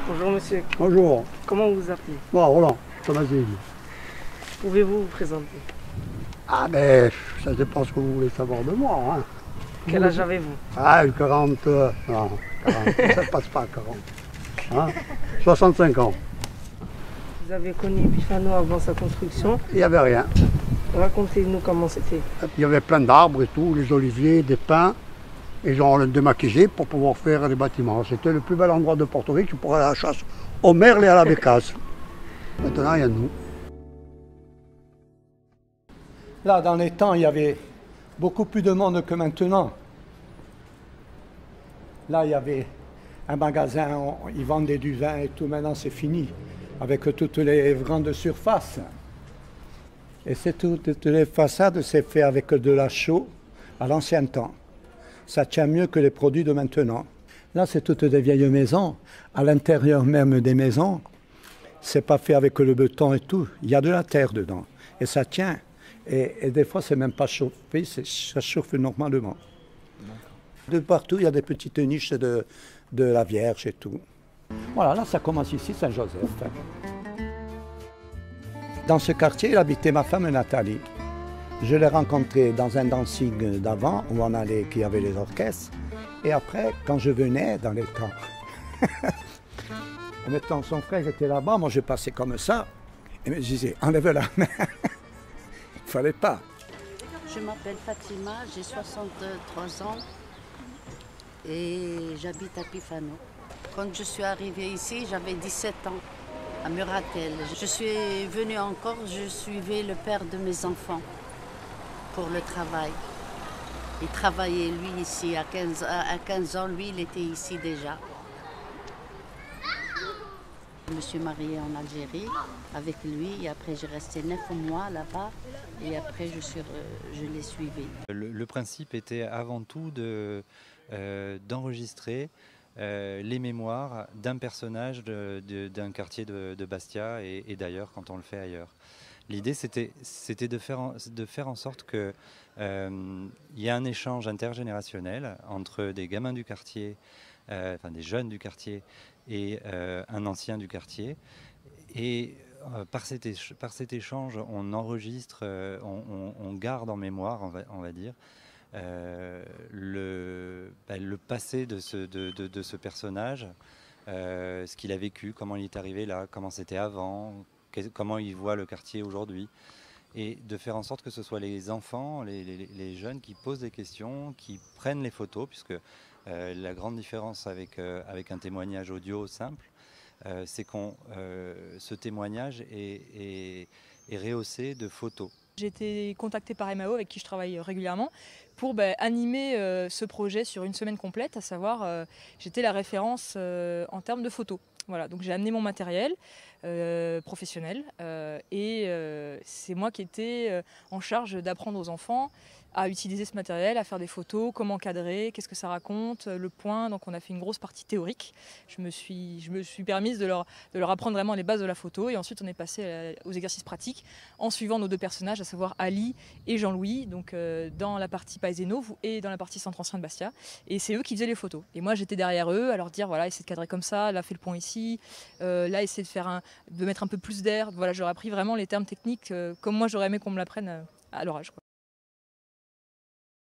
Bonjour monsieur, Bonjour. comment vous vous appelez? Moi, Roland, Thomasine. Pouvez-vous vous présenter? Ah ben, ça dépend ce que vous voulez savoir de moi. Hein. Quel âge avez-vous? Ah, 40, non, 40, ça passe pas 40. Hein, 65 ans. Vous avez connu Epifano avant sa construction. Il n'y avait rien. Racontez-nous comment c'était. Il y avait plein d'arbres et tout, les oliviers, des pins. Et ils ont démaquisé pour pouvoir faire des bâtiments. C'était le plus bel endroit de Porto Rico pour aller à la chasse aux merles et à la bécasse. Maintenant, il y a nous. Là, dans les temps, il y avait beaucoup plus de monde que maintenant. Là, il y avait un magasin, ils vendaient du vin et tout. Maintenant, c'est fini, avec toutes les grandes surfaces. Et toutes les façades, c'est fait avec de la chaux à l'ancien temps. Ça tient mieux que les produits de maintenant. Là, c'est toutes des vieilles maisons. À l'intérieur même des maisons, c'est pas fait avec le béton et tout. Il y a de la terre dedans. Et ça tient. Et des fois, c'est même pas chauffé, ça chauffe normalement. De partout, il y a des petites niches de la Vierge et tout. Voilà, là, ça commence ici, Saint-Joseph. Dans ce quartier, il habitait ma femme Nathalie. Je l'ai rencontrée dans un dancing d'avant, où on allait, qui avait les orchestres. Et après, quand je venais, dans les temps, mettons, son frère était là-bas, moi je passais comme ça, et me disait, enlève la main. Il ne fallait pas. Je m'appelle Fatima, j'ai 63 ans et j'habite à Pifano. Quand je suis arrivée ici, j'avais 17 ans, à Muratel. Je suis venue encore, je suivais le père de mes enfants pour le travail. Il travaillait, lui, ici. À 15 ans, lui, il était ici déjà. Je me suis mariée en Algérie avec lui et après j'ai resté 9 mois là-bas et après je l'ai suivi. Le principe était avant tout d'enregistrer les mémoires d'un personnage d'un quartier de Bastia et d'ailleurs quand on le fait ailleurs. L'idée c'était de faire en sorte qu'il y ait un échange intergénérationnel entre des gamins du quartier, enfin des jeunes du quartier et un ancien du quartier. Et par cet échange, on enregistre, on garde en mémoire, on va dire, le passé de ce personnage, ce qu'il a vécu, comment il est arrivé là, comment c'était avant, comment il voit le quartier aujourd'hui. Et de faire en sorte que ce soit les enfants, les jeunes qui posent des questions, qui prennent les photos, puisque la grande différence avec un témoignage audio simple, c'est que ce témoignage est rehaussé de photos. J'ai été contactée par MAO avec qui je travaille régulièrement pour animer ce projet sur une semaine complète, à savoir j'étais la référence en termes de photos. Voilà, donc j'ai amené mon matériel professionnel et c'est moi qui étais en charge d'apprendre aux enfants à utiliser ce matériel, à faire des photos, comment cadrer, qu'est-ce que ça raconte, le point. Donc on a fait une grosse partie théorique. Je me suis permise de leur apprendre vraiment les bases de la photo et ensuite on est passé aux exercices pratiques en suivant nos deux personnages, à savoir Ali et Jean-Louis, donc dans la partie Paesino et dans la partie centre ancien de Bastia. Et c'est eux qui faisaient les photos. Et moi j'étais derrière eux à leur dire voilà, essayez de cadrer comme ça, là fais le point ici, là essayez de mettre un peu plus d'air. Voilà, j'aurais appris vraiment les termes techniques comme moi j'aurais aimé qu'on me l'apprenne à leur âge.